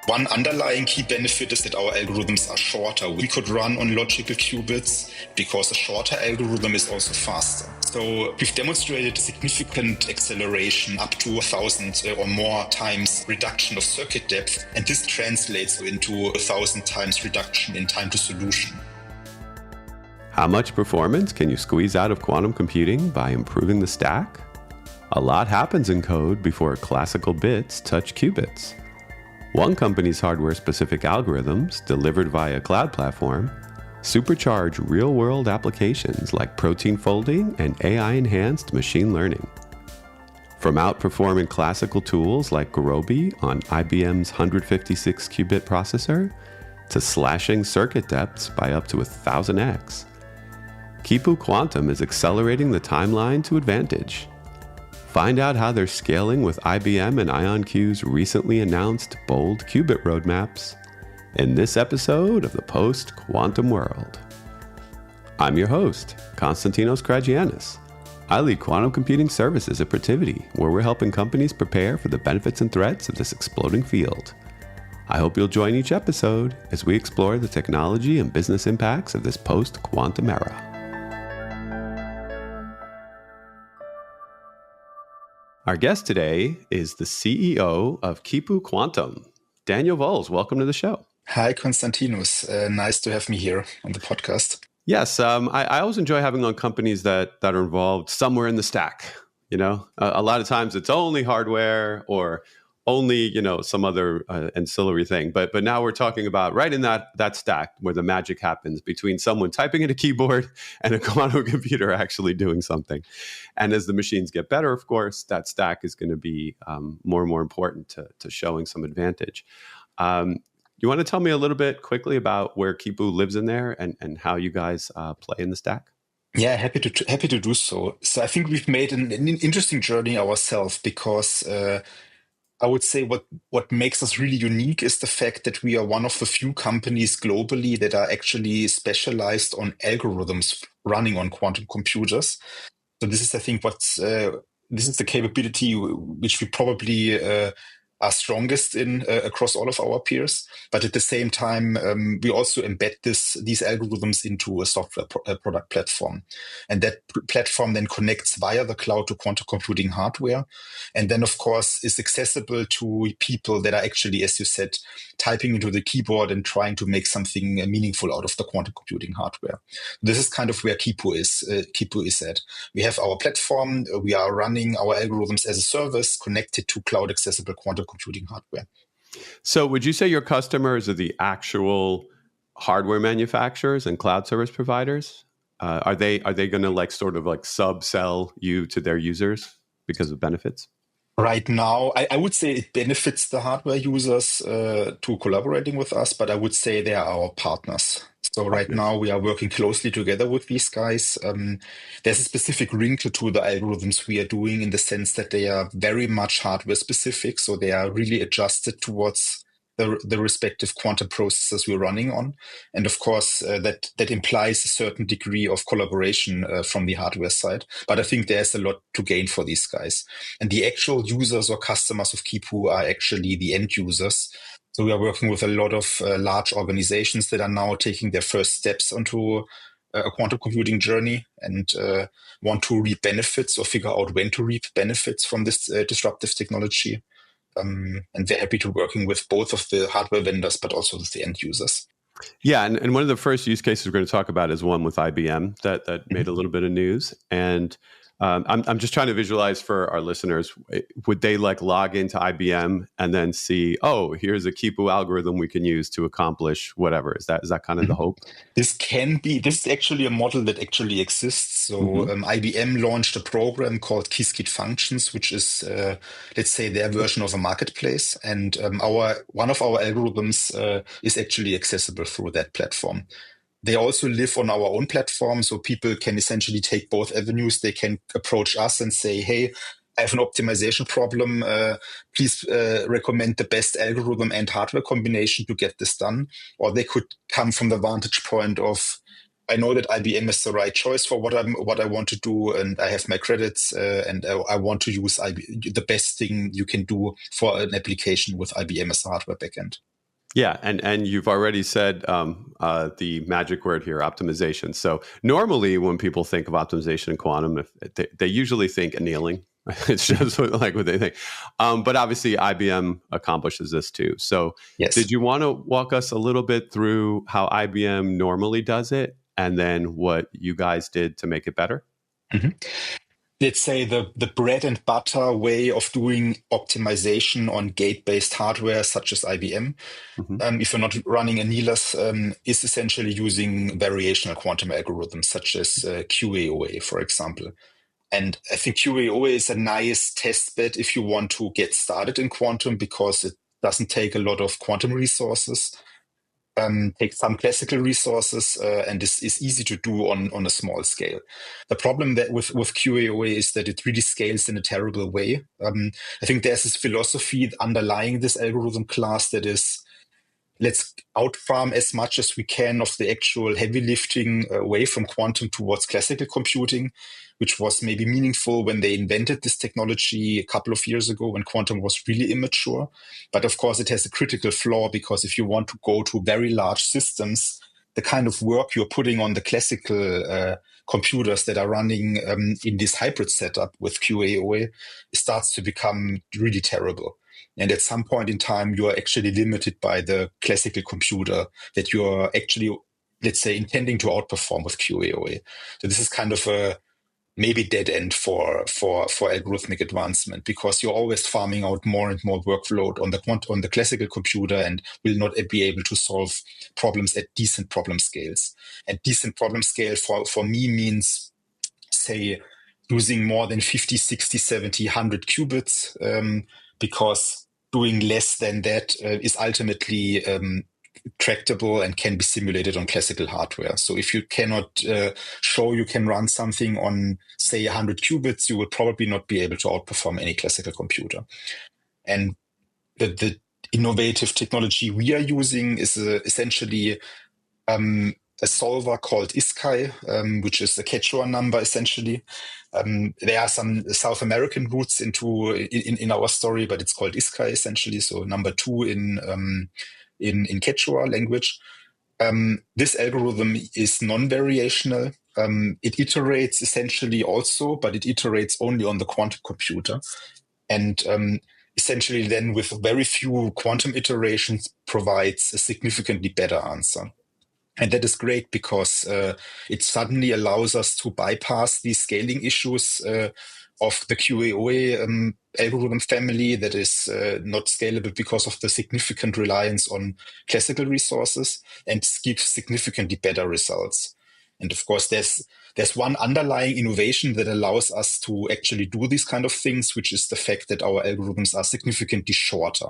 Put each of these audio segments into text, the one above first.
One underlying key benefit is that our algorithms are shorter. We could run on logical qubits because a shorter algorithm is also faster. So we've demonstrated a significant acceleration up to 1,000 or more times reduction of circuit depth, and this translates into 1,000 times reduction in time to solution. How much performance can you squeeze out of quantum computing by improving the stack? A lot happens in code before classical bits touch qubits. One company's hardware-specific algorithms, delivered via a cloud platform, supercharge real-world applications like protein folding and AI-enhanced machine learning. From outperforming classical tools like Gurobi on IBM's 156-qubit processor, to slashing circuit depths by up to 1,000x, Kipu Quantum is accelerating the timeline to advantage. Find out how they're scaling with IBM and IonQ's recently announced bold qubit roadmaps in this episode of the Post-Quantum World. I'm your host, Konstantinos Karagiannis. I lead quantum computing services at Protiviti, where we're helping companies prepare for the benefits and threats of this exploding field. I hope you'll join each episode as we explore the technology and business impacts of this post-quantum era. Our guest today is the CEO of Kipu Quantum, Daniel Volz. Welcome to the show. Hi, Konstantinos. Nice to have me here on the podcast. Yes, I always enjoy having on companies that are involved somewhere in the stack. You know, a lot of times it's only hardware or only, some other ancillary thing. But now we're talking about right in that stack where the magic happens between someone typing in a keyboard and a quantum computer actually doing something. And as the machines get better, of course, that stack is going to be more and more important to showing some advantage. You want to tell me a little bit quickly about where Kipu lives in there and how you guys play in the stack? Yeah, happy to do so. So I think we've made an interesting journey ourselves because I would say what makes us really unique is the fact that we are one of the few companies globally that are actually specialized on algorithms running on quantum computers. So this is, I think, this is the capability which we probably are strongest in across all of our peers. But at the same time, we also embed these algorithms into a software product platform. And that platform then connects via the cloud to quantum computing hardware. And then, of course, is accessible to people that are actually, as you said, typing into the keyboard and trying to make something meaningful out of the quantum computing hardware. This is kind of where Kipu is at. We have our platform. We are running our algorithms as a service connected to cloud accessible quantum computing hardware. So would you say your customers are the actual hardware manufacturers and cloud service providers? Are they going to sub-sell you to their users because of benefits? Right now, I would say it benefits the hardware users to collaborating with us, but I would say they are our partners. So right now we are working closely together with these guys. There's a specific wrinkle to the algorithms we are doing in the sense that they are very much hardware specific. So they are really adjusted towards the respective quantum processors we're running on. And of course, that implies a certain degree of collaboration from the hardware side. But I think there's a lot to gain for these guys. And the actual users or customers of Kipu are actually the end users. So we are working with a lot of large organizations that are now taking their first steps onto a quantum computing journey and want to reap benefits or figure out when to reap benefits from this disruptive technology. And they're happy to working with both of the hardware vendors, but also with the end users. Yeah, and one of the first use cases we're going to talk about is one with IBM that made a little bit of news. And I'm just trying to visualize for our listeners, would they log into IBM and then see, oh, here's a Kipu algorithm we can use to accomplish whatever? Is that kind of the hope? This is actually a model that actually exists. So IBM launched a program called Qiskit Functions, which is, let's say, their version of a marketplace. And one of our algorithms is actually accessible through that platform. They also live on our own platform, so people can essentially take both avenues. They can approach us and say, hey, I have an optimization problem. Please recommend the best algorithm and hardware combination to get this done. Or they could come from the vantage point of I know that IBM is the right choice for what I want to do, and I have my credits, and I want to use the best thing you can do for an application with IBM as a hardware backend. Yeah, and you've already said the magic word here, optimization. So normally when people think of optimization in quantum, they usually think annealing. It's just like what they think. But obviously IBM accomplishes this too. So Yes. did you want to walk us a little bit through how IBM normally does it and then what you guys did to make it better? Mm-hmm. Let's say the bread and butter way of doing optimization on gate-based hardware, such as IBM, if you're not running annealers, is essentially using variational quantum algorithms, such as QAOA, for example. And I think QAOA is a nice test bed if you want to get started in quantum, because it doesn't take a lot of quantum resources. Take some classical resources, and is easy to do on a small scale. The problem that with QAOA is that it really scales in a terrible way. I think there's this philosophy underlying this algorithm class that is, let's outfarm as much as we can of the actual heavy lifting away from quantum towards classical computing, which was maybe meaningful when they invented this technology a couple of years ago when quantum was really immature. But of course, it has a critical flaw, because if you want to go to very large systems, the kind of work you're putting on the classical computers that are running in this hybrid setup with QAOA starts to become really terrible. And at some point in time, you are actually limited by the classical computer that you are actually, let's say, intending to outperform with QAOA. So this is kind of a maybe dead end for algorithmic advancement, because you're always farming out more and more workload on the classical computer and will not be able to solve problems at decent problem scales. And decent problem scale for me means, say, using more than 50, 60, 70, 100 qubits, because doing less than that is ultimately tractable and can be simulated on classical hardware. So if you cannot show you can run something on, say, 100 qubits, you will probably not be able to outperform any classical computer. And the innovative technology we are using is essentially a solver called ISCAI, which is a Quechua number, essentially. There are some South American roots in our story, but it's called ISCAI, essentially. So number 2 in Quechua language. This algorithm is non-variational. It iterates essentially also, but it iterates only on the quantum computer. And essentially then with very few quantum iterations provides a significantly better answer. And that is great, because it suddenly allows us to bypass these scaling issues of the QAOA algorithm family that is not scalable because of the significant reliance on classical resources, and gives significantly better results. And of course, there's one underlying innovation that allows us to actually do these kind of things, which is the fact that our algorithms are significantly shorter.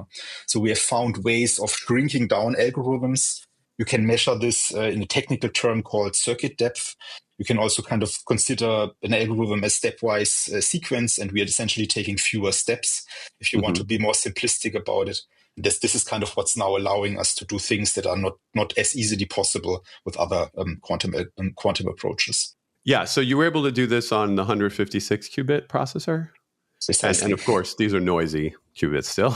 So we have found ways of shrinking down algorithms. You can measure this in a technical term called circuit depth. You can also kind of consider an algorithm as stepwise sequence, and we are essentially taking fewer steps if you want to be more simplistic about it. This is kind of what's now allowing us to do things that are not as easily possible with other quantum approaches. Yeah, so you were able to do this on the 156 qubit processor? And of course, these are noisy qubits still,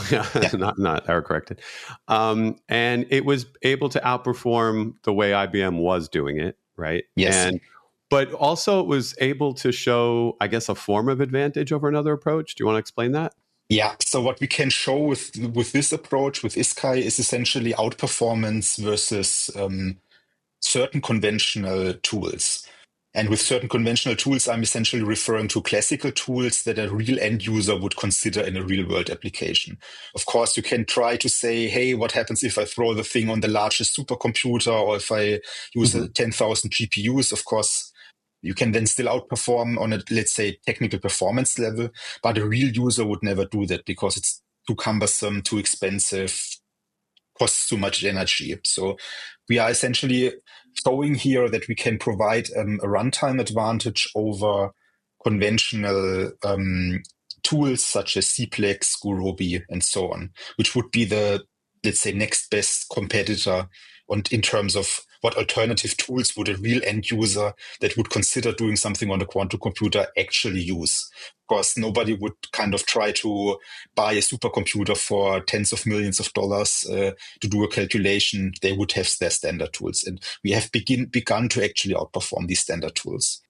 not error corrected. And it was able to outperform the way IBM was doing it, right? Yes. But also it was able to show, I guess, a form of advantage over another approach. Do you want to explain that? Yeah. So what we can show with this approach, with ISCAI, is essentially outperformance versus certain conventional tools. And with certain conventional tools, I'm essentially referring to classical tools that a real end user would consider in a real world application. Of course, you can try to say, hey, what happens if I throw the thing on the largest supercomputer, or if I use 10,000 GPUs? Of course, you can then still outperform on a, let's say, technical performance level, but a real user would never do that because it's too cumbersome, too expensive, costs too much energy. So we are essentially showing here that we can provide a runtime advantage over conventional tools such as Cplex, Gurobi, and so on, which would be the, let's say, next best competitor in terms of what alternative tools would a real end user that would consider doing something on a quantum computer actually use. Because nobody would kind of try to buy a supercomputer for tens of millions of dollars to do a calculation. They would have their standard tools. And we have begun to actually outperform these standard tools.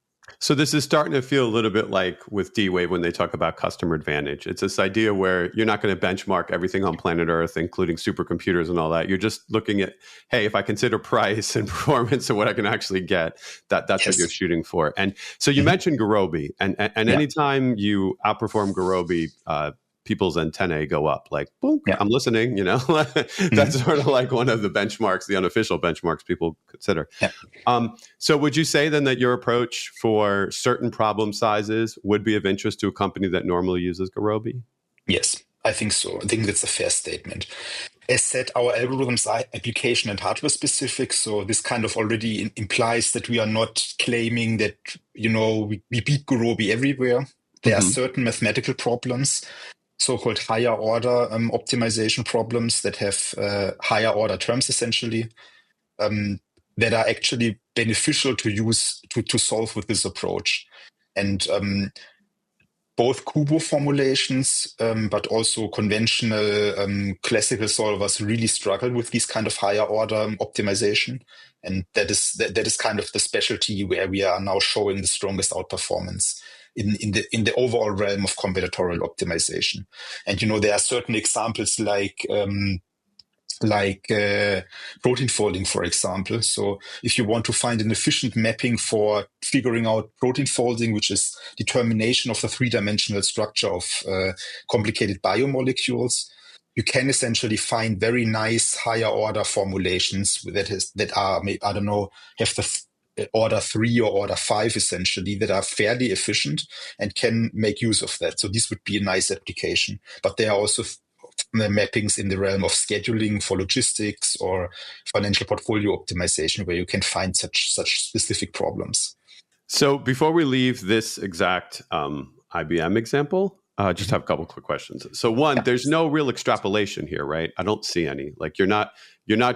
So this is starting to feel a little bit like with D-Wave when they talk about customer advantage. It's this idea where you're not going to benchmark everything on planet Earth, including supercomputers and all that. You're just looking at, hey, if I consider price and performance and what I can actually get, that's yes. what you're shooting for. And so you mentioned Gurobi, and anytime you outperform Gurobi, people's antennae go up, like, boom, I'm listening, that's sort of like one of the benchmarks, the unofficial benchmarks people consider. So would you say then that your approach for certain problem sizes would be of interest to a company that normally uses Gurobi? Yes, I think so. I think that's a fair statement. As said, our algorithms are application and hardware specific. So this kind of already implies that we are not claiming that, we beat Gurobi everywhere. There are certain mathematical problems, so-called higher order optimization problems that have higher order terms, essentially, that are actually beneficial to use to solve with this approach. And both Kubo formulations, but also conventional classical solvers really struggle with these kind of higher order optimization. And that is kind of the specialty where we are now showing the strongest outperformance in the overall realm of combinatorial optimization. And there are certain examples like protein folding, for example. So if you want to find an efficient mapping for figuring out protein folding, which is determination of the three-dimensional structure of complicated biomolecules, you can essentially find very nice higher order formulations that are, I don't know, have the order 3 or order 5 essentially, that are fairly efficient and can make use of that. So this would be a nice application. But there are also mappings in the realm of scheduling for logistics or financial portfolio optimization where you can find such specific problems. So before we leave this exact IBM example, just have a couple quick questions. So one, there's no real extrapolation here, right? I don't see any. Like you're not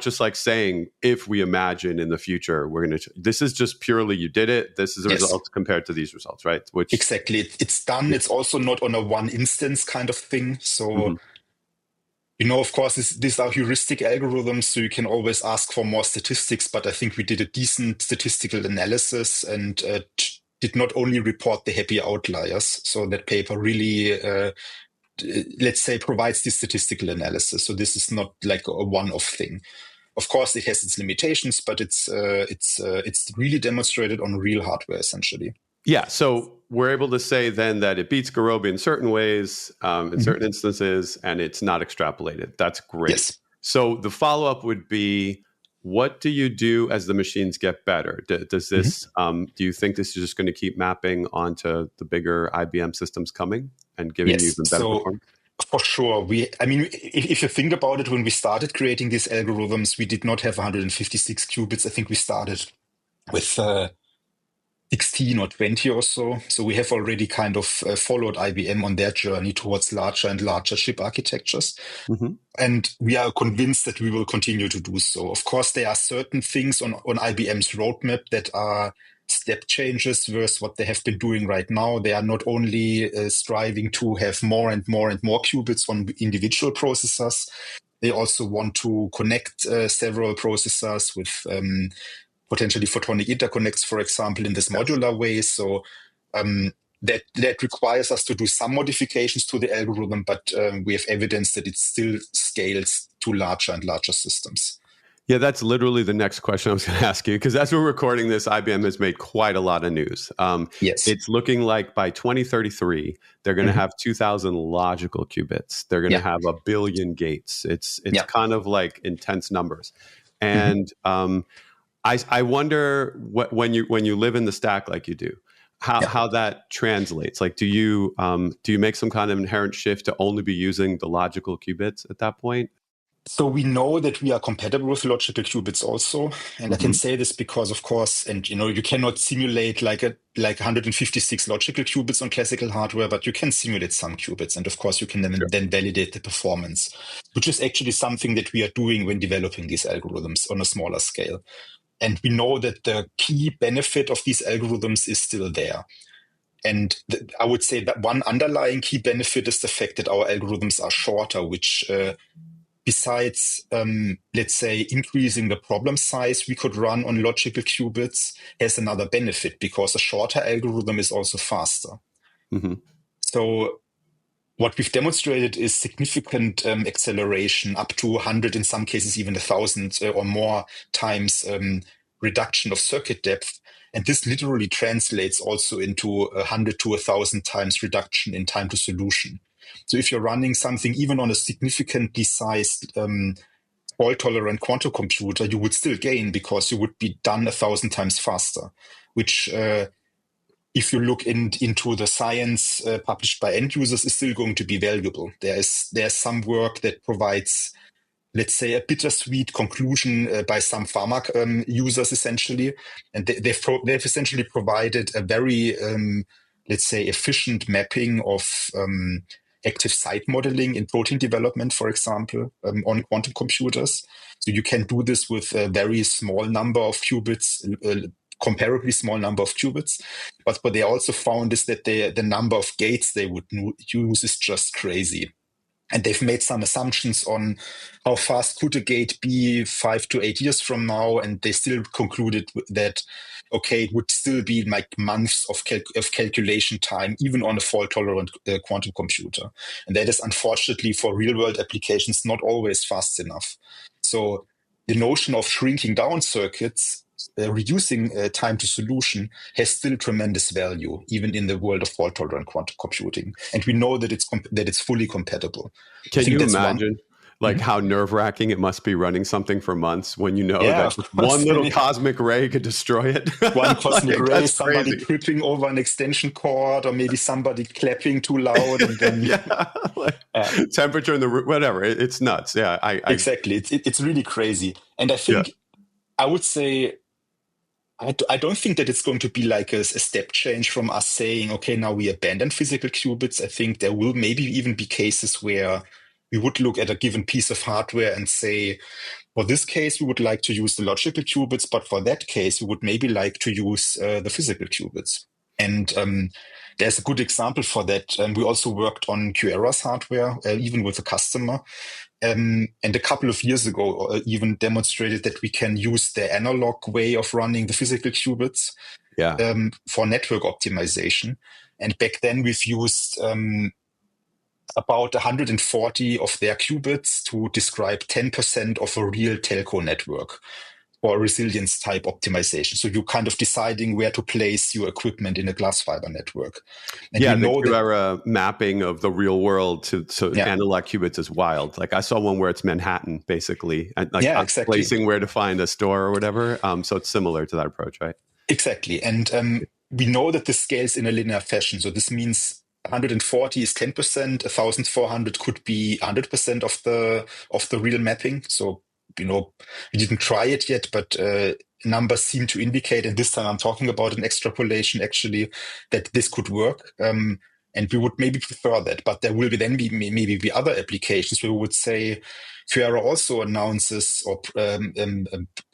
just like saying, if we imagine in the future, we're going to, this is just purely, you did it. This is the results compared to these results, right? Which exactly. It's done. It's also not on a one instance kind of thing. So, of course, these are heuristic algorithms, so you can always ask for more statistics, but I think we did a decent statistical analysis and did not only report the happy outliers. So that paper really, let's say, provides this statistical analysis. So this is not like a one-off thing. Of course, it has its limitations, but it's really demonstrated on real hardware, essentially. Yeah, so we're able to say then that it beats Gurobi in certain ways, in certain instances, and it's not extrapolated. That's great. Yes. So the follow-up would be, what do you do as the machines get better? Does this? Do you think this is just going to keep mapping onto the bigger IBM systems coming and giving you even better performance? For sure. If you think about it, when we started creating these algorithms, we did not have 156 qubits. I think we started with 16 or 20 or so. So we have already kind of followed IBM on their journey towards larger and larger chip architectures. And we are convinced that we will continue to do so. Of course, there are certain things on IBM's roadmap that are step changes versus what they have been doing right now. They are not only striving to have more and more and more qubits on individual processors. They also want to connect several processors with potentially photonic interconnects, for example, in this modular way. So that requires us to do some modifications to the algorithm, but we have evidence that it still scales to larger and larger systems. Yeah, that's literally the next question I was going to ask you, because as we're recording this, IBM has made quite a lot of news. It's looking like by 2033, they're going to have 2,000 logical qubits. They're going to have 1 billion gates. It's kind of like intense numbers. And I wonder when you live in the stack like you do, how that translates. Like, do you make some kind of inherent shift to only be using the logical qubits at that point? So we know that we are compatible with logical qubits also, and I can say this because, of course, and you cannot simulate like 156 logical qubits on classical hardware, but you can simulate some qubits, and of course you can then validate the performance, which is actually something that we are doing when developing these algorithms on a smaller scale. And we know that the key benefit of these algorithms is still there. And I would say that one underlying key benefit is the fact that our algorithms are shorter, which besides, let's say, increasing the problem size we could run on logical qubits, has another benefit because a shorter algorithm is also faster. Mm-hmm. So what we've demonstrated is significant acceleration, up to 100, in some cases even 1,000 or more times reduction of circuit depth. And this literally translates also into 100 to 1,000 times reduction in time to solution. So if you're running something even on a significantly sized fault-tolerant quantum computer, you would still gain because you would be done 1,000 times faster, which if you look into the science published by end users, is still going to be valuable. There's some work that provides, let's say, a bittersweet conclusion by some pharma users, essentially. And they've essentially provided a very, let's say, efficient mapping of active site modeling in protein development, for example, on quantum computers. So you can do this with a very small number of qubits, comparably small number of qubits. But what they also found is that the number of gates they would use is just crazy. And they've made some assumptions on how fast could a gate be 5 to 8 years from now. And they still concluded that, okay, it would still be like months of calculation time, even on a fault-tolerant quantum computer. And that is unfortunately for real-world applications not always fast enough. So the notion of shrinking down circuits, reducing time to solution, has still tremendous value, even in the world of fault-tolerant quantum computing. And we know that it's fully compatible. Can you imagine how nerve-wracking it must be running something for months when you know that one little cosmic ray could destroy it? One cosmic ray, somebody tripping over an extension cord, or maybe somebody clapping too loud, and then temperature in the room, whatever. It's nuts. Yeah, exactly. It's really crazy. And I think I would say, I don't think that it's going to be like a step change from us saying, okay, now we abandon physical qubits. I think there will maybe even be cases where we would look at a given piece of hardware and say, for this case, we would like to use the logical qubits, but for that case, we would maybe like to use the physical qubits. And there's a good example for that. We also worked on QEra's hardware, even with a customer. And a couple of years ago, even demonstrated that we can use the analog way of running the physical qubits for network optimization. And back then, we've used about 140 of their qubits to describe 10% of a real telco network for resilience type optimization. So you're kind of deciding where to place your equipment in a glass fiber network. And the QEra mapping of the real world to analog qubits is wild. Like I saw one where it's Manhattan, basically, and exactly. Placing where to find a store or whatever. So it's similar to that approach, right? Exactly. And we know that this scales in a linear fashion. So this means 140 is 10%, 1,400 could be 100% of the real mapping. So we didn't try it yet, but numbers seem to indicate, and this time I'm talking about an extrapolation actually, that this could work. And we would maybe prefer that, but there will be other applications where we would say QEra also announces or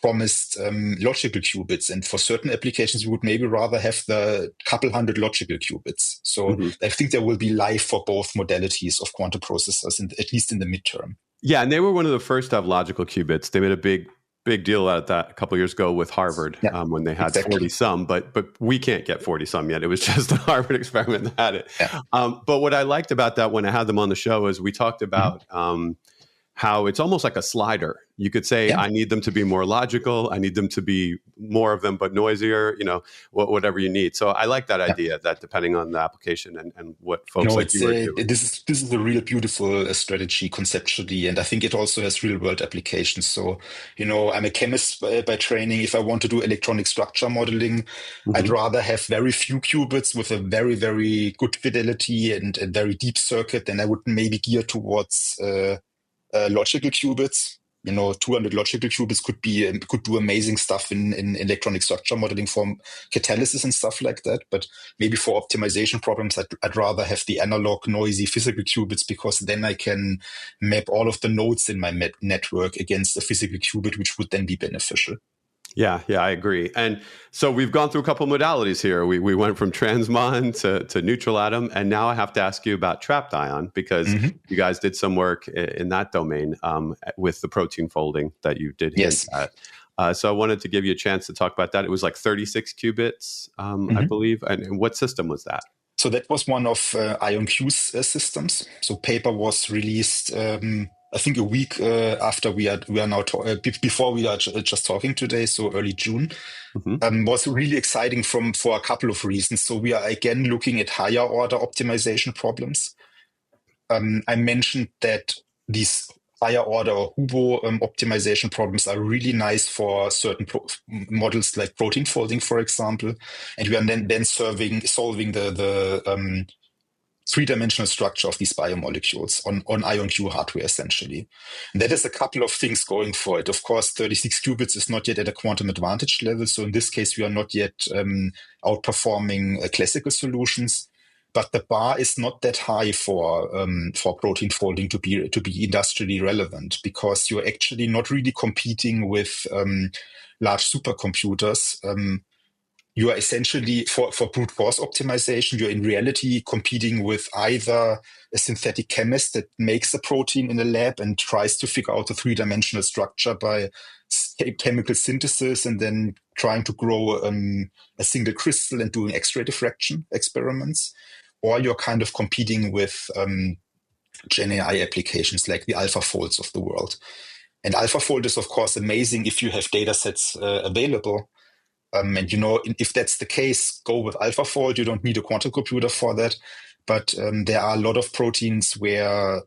promised logical qubits, and for certain applications we would maybe rather have the couple hundred logical qubits. So I think there will be life for both modalities of quantum processors, at least in the midterm. Yeah, and they were one of the first to have logical qubits. They made a big deal out of that a couple of years ago with Harvard when they had 40-some, but we can't get 40-some yet. It was just a Harvard experiment that had it. Yeah. But what I liked about that when I had them on the show is we talked about how it's almost like a slider. You could say, I need them to be more logical. I need them to be more of them, but noisier, whatever you need. So I like that idea that depending on the application and what folks like you are doing. This is a real beautiful strategy conceptually. And I think it also has real world applications. So, I'm a chemist by training. If I want to do electronic structure modeling, I'd rather have very few qubits with a very, very good fidelity and a very deep circuit. Then I would maybe gear towards logical qubits. 200 logical qubits could do amazing stuff in electronic structure modeling for catalysis and stuff like that. But maybe for optimization problems, I'd rather have the analog noisy physical qubits, because then I can map all of the nodes in my network against a physical qubit, which would then be beneficial. Yeah, I agree. And so we've gone through a couple modalities here. We went from transmon to neutral atom, and now I have to ask you about trapped ion because Mhm. you guys did some work in that domain with the protein folding that you did hint Yes. at. So I wanted to give you a chance to talk about that. It was like 36 qubits, I Mhm. believe. And what system was that? So that was one of IonQ's systems. So paper was released, I think a week after we are now before we are just talking today, so early June. Hmm. Was really exciting for a couple of reasons. So we are again looking at higher order optimization problems. I mentioned that these higher order or Hubo optimization problems are really nice for certain models like protein folding, for example. And we are then solving the three-dimensional structure of these biomolecules on IonQ hardware, essentially. And that is a couple of things going for it. Of course, 36 qubits is not yet at a quantum advantage level. So in this case, we are not yet outperforming classical solutions. But the bar is not that high for protein folding to be industrially relevant, because you're actually not really competing with large supercomputers. You are essentially, for brute force optimization, you're in reality competing with either a synthetic chemist that makes a protein in a lab and tries to figure out the three-dimensional structure by chemical synthesis and then trying to grow a single crystal and doing X-ray diffraction experiments, or you're kind of competing with Gen AI applications like the AlphaFolds of the world. And AlphaFold is, of course, amazing if you have data sets available. And if that's the case, go with AlphaFold. You don't need a quantum computer for that. But there are a lot of proteins where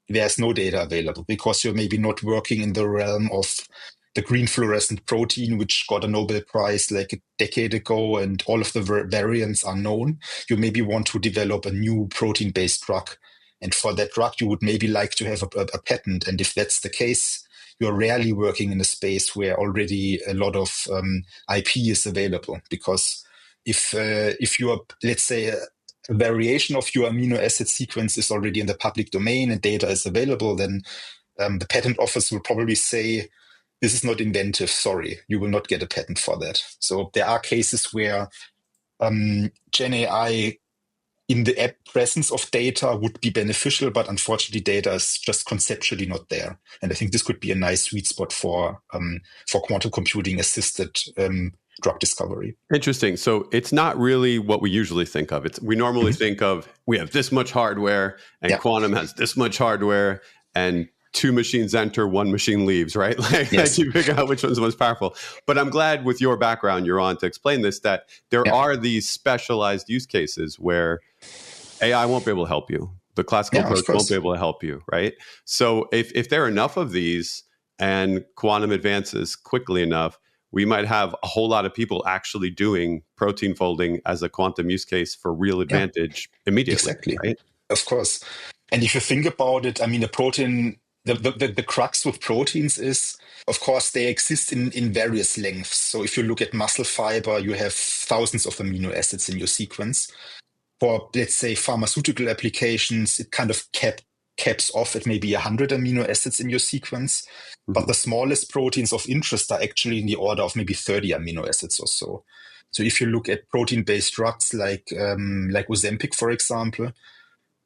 there's no data available because you're maybe not working in the realm of the green fluorescent protein, which got a Nobel Prize like a decade ago, and all of the variants are known. You maybe want to develop a new protein-based drug. And for that drug, you would maybe like to have a patent. And if that's the case, you're rarely working in a space where already a lot of IP is available. Because if you are, let's say, a variation of your amino acid sequence is already in the public domain and data is available, then the patent office will probably say, this is not inventive. Sorry, you will not get a patent for that. So there are cases where Gen AI in the presence of data would be beneficial, but unfortunately data is just conceptually not there. And I think this could be a nice sweet spot for quantum computing assisted drug discovery. Interesting. So it's not really what we usually think of. We normally think of, we have this much hardware and quantum has this much hardware and two machines enter, one machine leaves, right? Like you figure out which one's the most powerful. But I'm glad with your background, you're on to explain this, that there are these specialized use cases where AI won't be able to help you. The classical approach won't be able to help you, right? So if there are enough of these and quantum advances quickly enough, we might have a whole lot of people actually doing protein folding as a quantum use case for real advantage immediately. Exactly. Right? Of course. And if you think about it, I mean, the crux with proteins is, of course, they exist in various lengths. So if you look at muscle fiber, you have thousands of amino acids in your sequence. For, let's say, pharmaceutical applications, it kind of caps off at maybe 100 amino acids in your sequence. But the smallest proteins of interest are actually in the order of maybe 30 amino acids or so. So if you look at protein-based drugs like Ozempic, for example,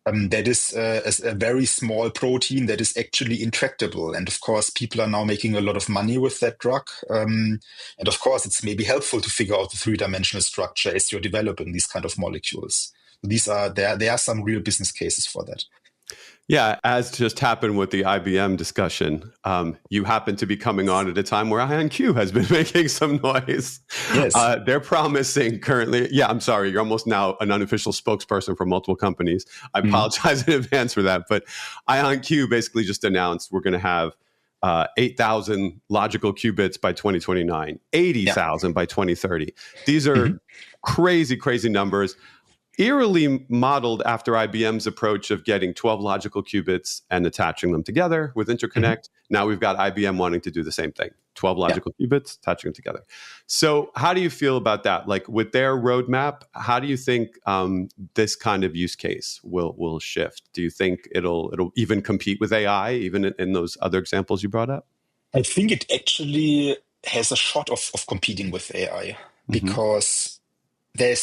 that is a very small protein that is actually intractable. And of course, people are now making a lot of money with that drug. And of course, it's maybe helpful to figure out the three-dimensional structure as you're developing these kind of molecules. There are some real business cases for that. Yeah, as just happened with the IBM discussion, you happen to be coming on at a time where IonQ has been making some noise. Yes. They're promising currently. Yeah, I'm sorry. You're almost now an unofficial spokesperson for multiple companies. I apologize in advance for that. But IonQ basically just announced we're going to have 8,000 logical qubits by 2029, 80,000 by 2030. These are crazy, crazy numbers. Eerily modeled after IBM's approach of getting 12 logical qubits and attaching them together with interconnect. Now we've got IBM wanting to do the same thing, 12 logical qubits, attaching them together. So how do you feel about that? Like with their roadmap, how do you think this kind of use case will shift? Do you think it'll even compete with AI, even in those other examples you brought up? I think it actually has a shot of competing with AI because there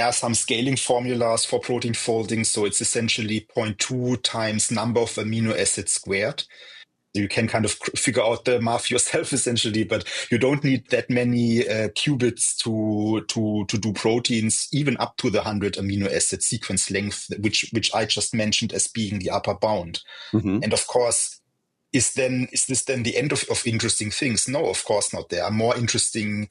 are some scaling formulas for protein folding. So it's essentially zero point 0.2 times number of amino acids squared. You can kind of figure out the math yourself, essentially, but you don't need that many qubits to do proteins, even up to the 100 amino acid sequence length, which I just mentioned as being the upper bound. And of course, is this then the end of interesting things? No, of course not. There are more interesting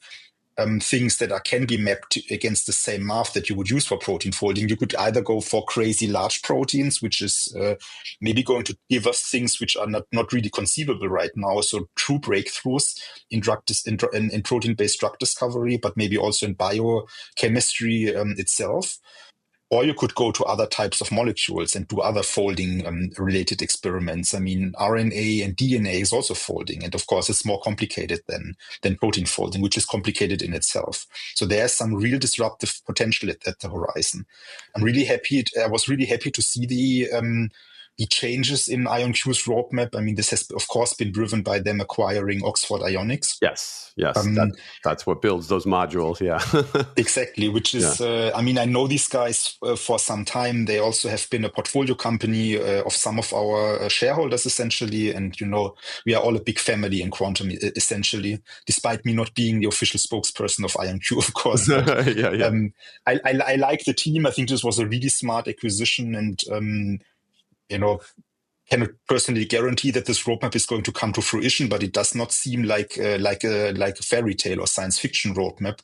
things that can be mapped against the same math that you would use for protein folding. You could either go for crazy large proteins, which is maybe going to give us things which are not really conceivable right now. So true breakthroughs in protein-based drug discovery, but maybe also in biochemistry itself. Or you could go to other types of molecules and do other folding related experiments. I mean, RNA and DNA is also folding. And of course, it's more complicated than protein folding, which is complicated in itself. So there's some real disruptive potential at the horizon. I was really happy to see the changes in IonQ's roadmap. I mean, this has, of course, been driven by them acquiring Oxford Ionics. Yes. That's what builds those modules. Yeah. Exactly, which is, I mean, I know these guys for some time. They also have been a portfolio company of some of our shareholders, essentially. And, we are all a big family in quantum, essentially, despite me not being the official spokesperson of IonQ, of course. But, I like the team. I think this was a really smart acquisition and, cannot personally guarantee that this roadmap is going to come to fruition, but it does not seem like a fairy tale or science fiction roadmap.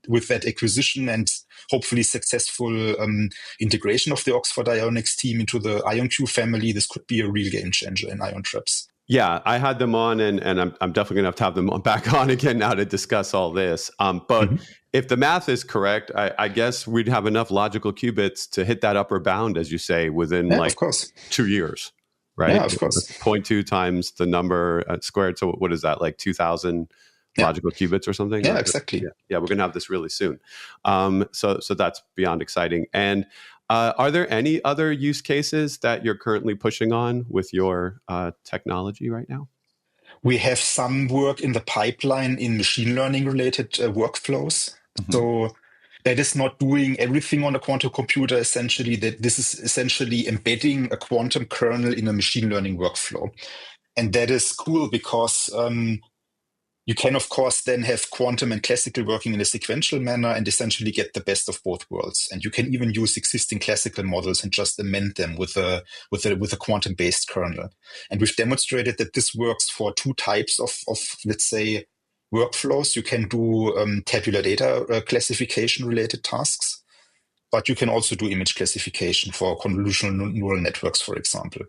With that acquisition and hopefully successful integration of the Oxford Ionics team into the IonQ family, this could be a real game changer in ion traps. Yeah, I had them on, and I'm definitely going to have them back on again now to discuss all this. But if the math is correct, I guess we'd have enough logical qubits to hit that upper bound, as you say, within of course. 2 years, right? Yeah, of course. 0.2 times the number squared. So what is that, like 2,000 logical qubits or something? Yeah, exactly. Yeah, we're going to have this really soon. So that's beyond exciting. And are there any other use cases that you're currently pushing on with your technology right now? We have some work in the pipeline in machine learning related workflows. So that is not doing everything on a quantum computer, essentially. That this is essentially embedding a quantum kernel in a machine learning workflow. And that is cool because you can, of course, then have quantum and classical working in a sequential manner and essentially get the best of both worlds. And you can even use existing classical models and just amend them with a quantum-based kernel. And we've demonstrated that this works for two types of let's say, workflows. You can do tabular data classification-related tasks, but you can also do image classification for convolutional neural networks, for example.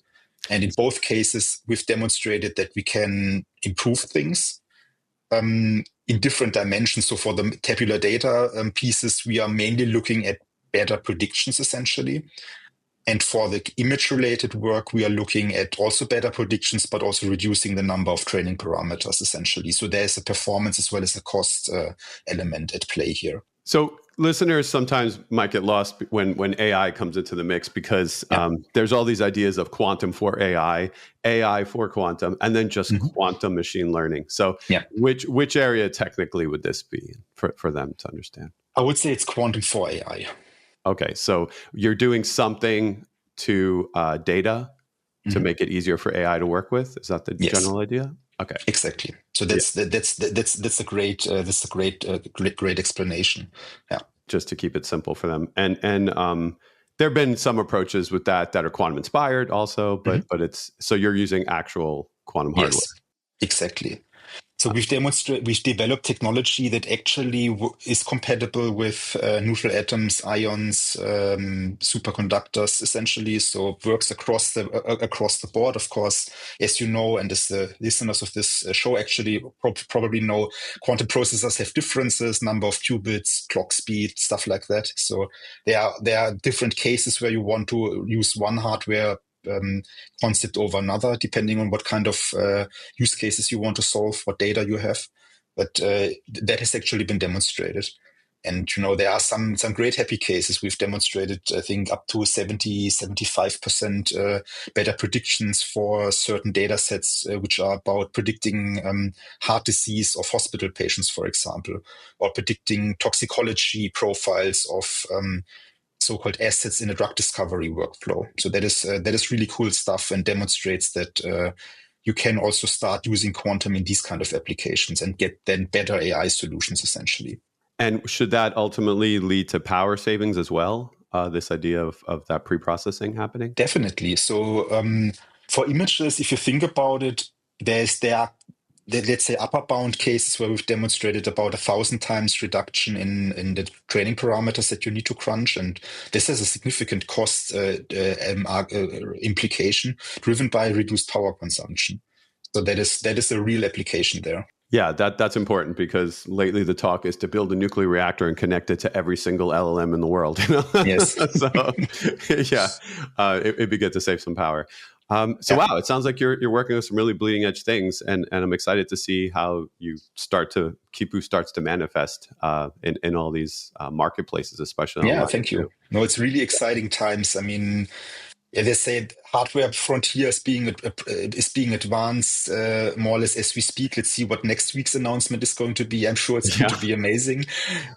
And in both cases, we've demonstrated that we can improve things in different dimensions. So for the tabular data pieces, we are mainly looking at better predictions, essentially. And for the image-related work, we are looking at also better predictions, but also reducing the number of training parameters, essentially. So there's a performance as well as a cost element at play here. So listeners sometimes might get lost when AI comes into the mix because there's all these ideas of quantum for AI, AI for quantum, and then just quantum machine learning. So which area technically would this be for them to understand? I would say it's quantum for AI. Okay, so you're doing something to data to make it easier for AI to work with. Is that the general idea? Okay, exactly. So that's a great explanation. Yeah, just to keep it simple for them. And there have been some approaches with that are quantum inspired also, but it's so you're using actual quantum hardware. Yes, exactly. So we've developed technology that actually is compatible with neutral atoms, ions, superconductors, essentially. So works across the board, of course, as you know, and as the listeners of this show actually probably know, quantum processors have differences, number of qubits, clock speed, stuff like that. So there are different cases where you want to use one hardware concept over another, depending on what kind of use cases you want to solve, what data you have. But that has actually been demonstrated. And, there are some great happy cases. We've demonstrated, I think, up to 75% better predictions for certain data sets, which are about predicting heart disease of hospital patients, for example, or predicting toxicology profiles of so-called assets in a drug discovery workflow. So that is really cool stuff, and demonstrates that you can also start using quantum in these kind of applications and get then better AI solutions, essentially. And should that ultimately lead to power savings as well? This idea of that pre-processing happening? Definitely. So for images, if you think about it, there are, let's say, upper bound cases where we've demonstrated about 1,000 times reduction in the training parameters that you need to crunch. And this has a significant cost implication driven by reduced power consumption. So that is a real application there. Yeah, that's important, because lately the talk is to build a nuclear reactor and connect it to every single LLM in the world. Yes. So, yeah, it'd be good to save some power. Wow, it sounds like you're working with some really bleeding edge things, and I'm excited to see how Kipu starts to manifest in all these marketplaces, especially. Yeah, thank you. No, it's really exciting times. I mean, they say hardware frontier is being advanced more or less as we speak. Let's see what next week's announcement is going to be. I'm sure it's going to be amazing.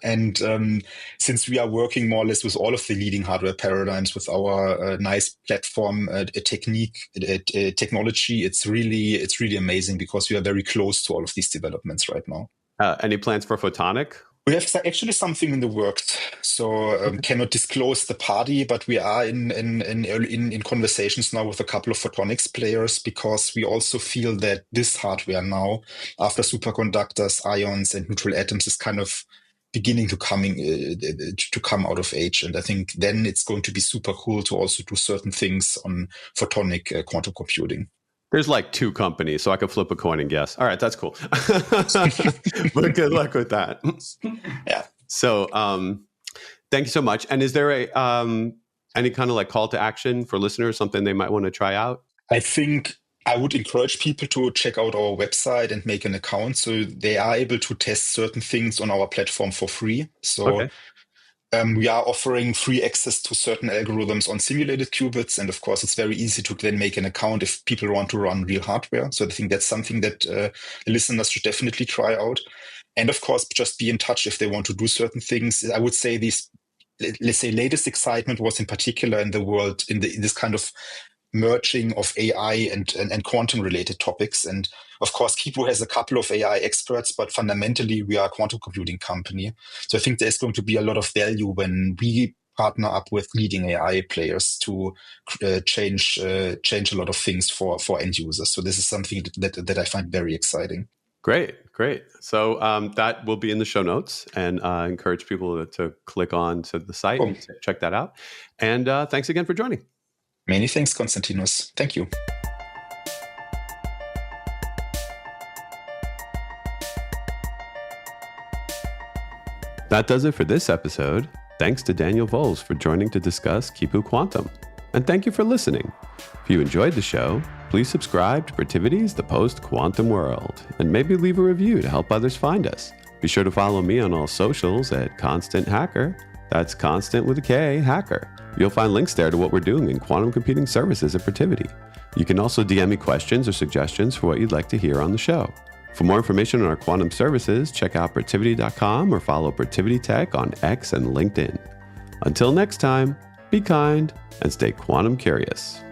And since we are working more or less with all of the leading hardware paradigms with our nice platform technology, it's really amazing, because we are very close to all of these developments right now. Any plans for photonic? We have actually something in the works, so cannot disclose the party, but we are in conversations now with a couple of photonics players, because we also feel that this hardware now, after superconductors, ions, and neutral atoms, is kind of beginning to come out of age. And I think then it's going to be super cool to also do certain things on photonic quantum computing. There's like 2 companies, so I could flip a coin and guess. All right, that's cool. But good luck with that. Yeah. So thank you so much. And is there any kind of like call to action for listeners, something they might want to try out? I think I would encourage people to check out our website and make an account, so they are able to test certain things on our platform for free. So Okay. We are offering free access to certain algorithms on simulated qubits. And of course, it's very easy to then make an account if people want to run real hardware. So I think that's something that the listeners should definitely try out. And of course, just be in touch if they want to do certain things. I would say let's say, latest excitement was in particular in the world, in this kind of merging of AI and quantum related topics. And of course, Kipu has a couple of AI experts, but fundamentally we are a quantum computing company. So I think there's going to be a lot of value when we partner up with leading AI players to change a lot of things for end users. So this is something that I find very exciting. Great. So that will be in the show notes, and I encourage people to click on to the site and check that out. And thanks again for joining. Many thanks, Konstantinos. Thank you. That does it for this episode. Thanks to Daniel Volz for joining to discuss Kipu Quantum. And thank you for listening. If you enjoyed the show, please subscribe to Protiviti's The Post-Quantum World, and maybe leave a review to help others find us. Be sure to follow me on all socials at Constant Hacker. That's Constant with a K, Hacker. You'll find links there to what we're doing in quantum computing services at Protiviti. You can also DM me questions or suggestions for what you'd like to hear on the show. For more information on our quantum services, check out Protiviti.com or follow Protiviti Tech on X and LinkedIn. Until next time, be kind and stay quantum curious.